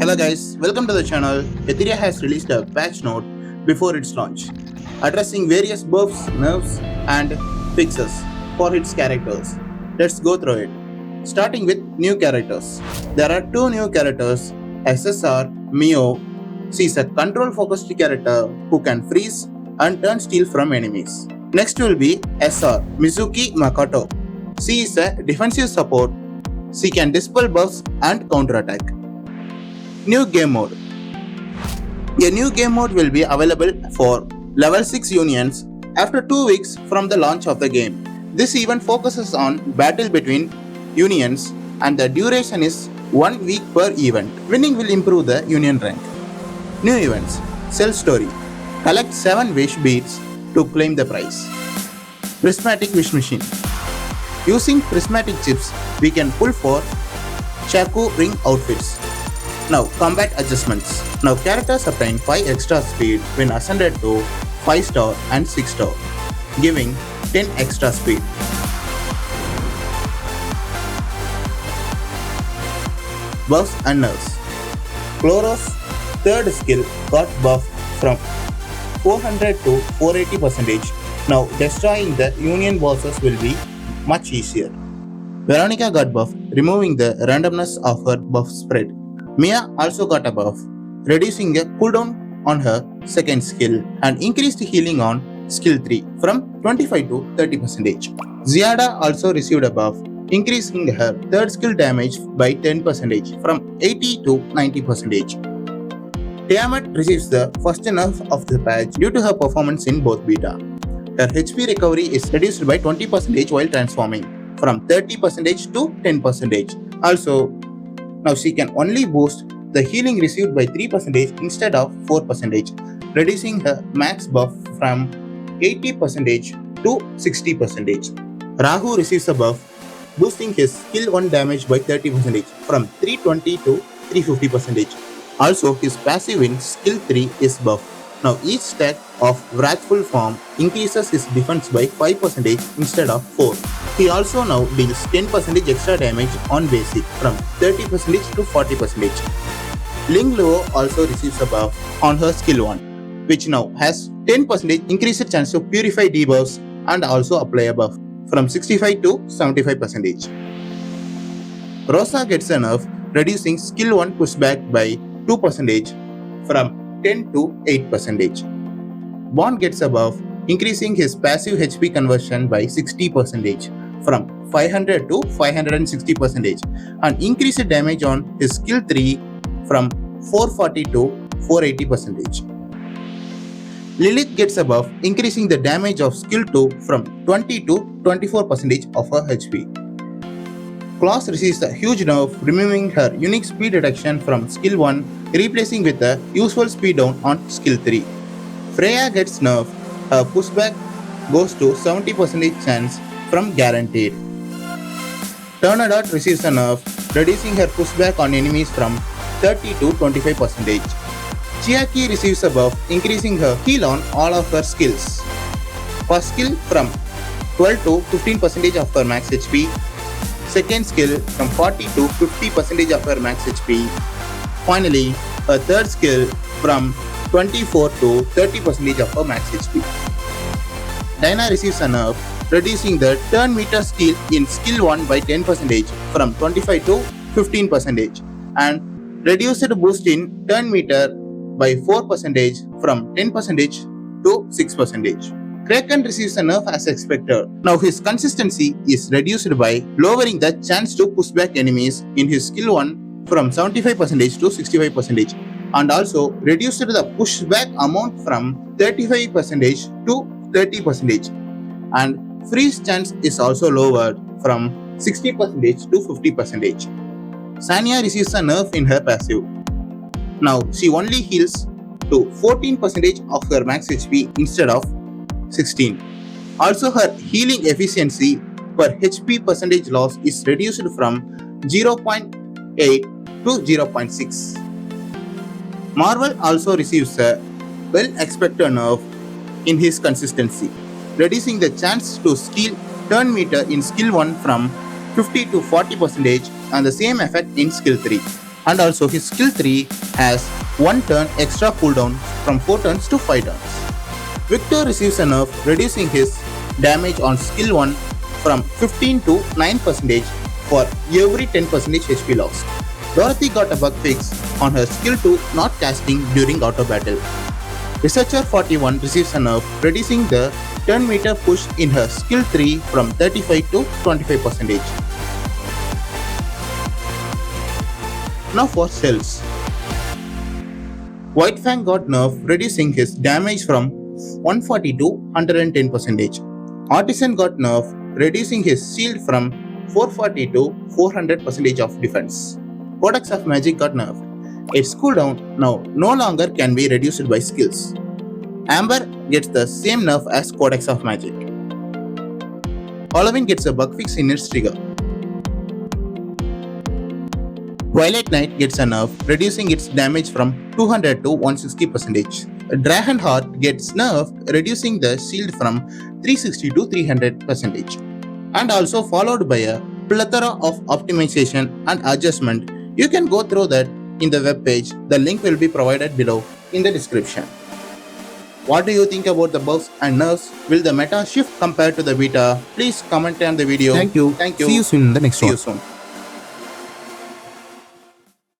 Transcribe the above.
Hello guys, welcome to the channel. Etheria has released a patch note before its launch, addressing various buffs, nerfs, and fixes for its characters. Let's go through it. Starting with new characters. There are two new characters, SSR Mio. She is a control-focused character who can freeze and turn steel from enemies. Next will be SR Mizuki Makoto. She is a defensive support. She can dispel buffs and counterattack. New game mode. A new game mode will be available for level 6 unions after 2 weeks from the launch of the game. This event focuses on battle between unions and the duration is 1 week per event. Winning will improve the union rank. New events. Sell story. Collect 7 wish beads to claim the prize. Prismatic wish machine. Using prismatic chips, we can pull for Chaku ring outfits. Now, combat adjustments. Now, characters obtain 5 extra speed when ascended to 5 star and 6 star, giving 10 extra speed. Buffs and nerfs. Chloro's third skill got buffed from 400 to 480%. Now, destroying the union bosses will be much easier. Veronica got buffed, removing the randomness of her buff spread. Mia also got a buff, reducing a cooldown on her second skill and increased healing on skill 3 from 25 to 30%. Ziada also received a buff, increasing her third skill damage by 10% from 80 to 90%. Tiamat receives the first nerf of the patch due to her performance in both beta. Her HP recovery is reduced by 20% while transforming, from 30% to 10%. Also, now she can only boost the healing received by 3% instead of 4%, reducing her max buff from 80% to 60%. Rahu receives a buff, boosting his skill 1 damage by 30% from 320 to 350%. Also, his passive in skill 3 is buffed. Now each stack of Wrathful form increases his defense by 5% instead of 4. He also now deals 10% extra damage on basic from 30% to 40%. Ling Luo also receives a buff on her skill 1, which now has 10% increased chance to purify debuffs and also apply a buff from 65 to 75%. Rosa gets a nerf, reducing skill 1 pushback by 2% from 10 to 8%. Bond gets a buff, increasing his passive HP conversion by 60% from 500 to 560% and increased damage on his skill 3 from 440 to 480%. Lilith gets a buff, increasing the damage of skill 2 from 20 to 24% of her HP. Claus receives a huge nerf, removing her unique speed reduction from skill 1, replacing with a useful speed down on skill 3. Freya gets nerf, her pushback goes to 70% chance from guaranteed. Tornadot receives a nerf, reducing her pushback on enemies from 30 to 25%. Chiaki receives a buff, increasing her heal on all of her skills. First skill from 12 to 15% of her max HP. Second skill from 40 to 50% of her max HP. Finally, a third skill from 24 to 30% of her max HP. Dinah receives a nerf, reducing the turn meter steal in skill 1 by 10% from 25 to 15% and reduced boost in turn meter by 4% from 10% to 6%. Kraken receives a nerf as expected. Now his consistency is reduced by lowering the chance to push back enemies in his skill 1 from 75% to 65% and also reduced the pushback amount from 35% to 30% and freeze chance is also lowered from 60% to 50%. Sanya receives a nerf in her passive. Now she only heals to 14% of her max HP instead of 16. Also, her healing efficiency per HP percentage loss is reduced from 0.8 to 0.6. Marvel also receives a well-expected nerf in his consistency, reducing the chance to steal turn meter in skill 1 from 50 to 40% and the same effect in skill 3. And also his skill 3 has 1 turn extra cooldown from 4 turns to 5 turns. Victor receives a nerf reducing his damage on skill 1 from 15 to 9% for every 10% HP loss. Dorothy got a bug fix on her skill 2 not casting during auto battle. Researcher 41 receives a nerf reducing the turn meter push in her skill 3 from 35 to 25%. Now for cells. White Fang got nerf reducing his damage from 140 to 110%. Artisan got nerf reducing his shield from 440 to 400% of defense. Codex of Magic got nerfed. Its cooldown now no longer can be reduced by skills. Amber gets the same nerf as Codex of Magic. Halloween gets a bug fix in its trigger. Violet Knight gets a nerf, reducing its damage from 200 to 160%. Dragonheart gets nerfed, reducing the shield from 360 to 300%. And also followed by a plethora of optimization and adjustment. You can go through that in the web page. The link will be provided below in the description. What do you think about the buffs and nerfs? Will the meta shift compared to the beta? Please comment on the video. Thank you. Thank you. See you soon in the next one. See you soon.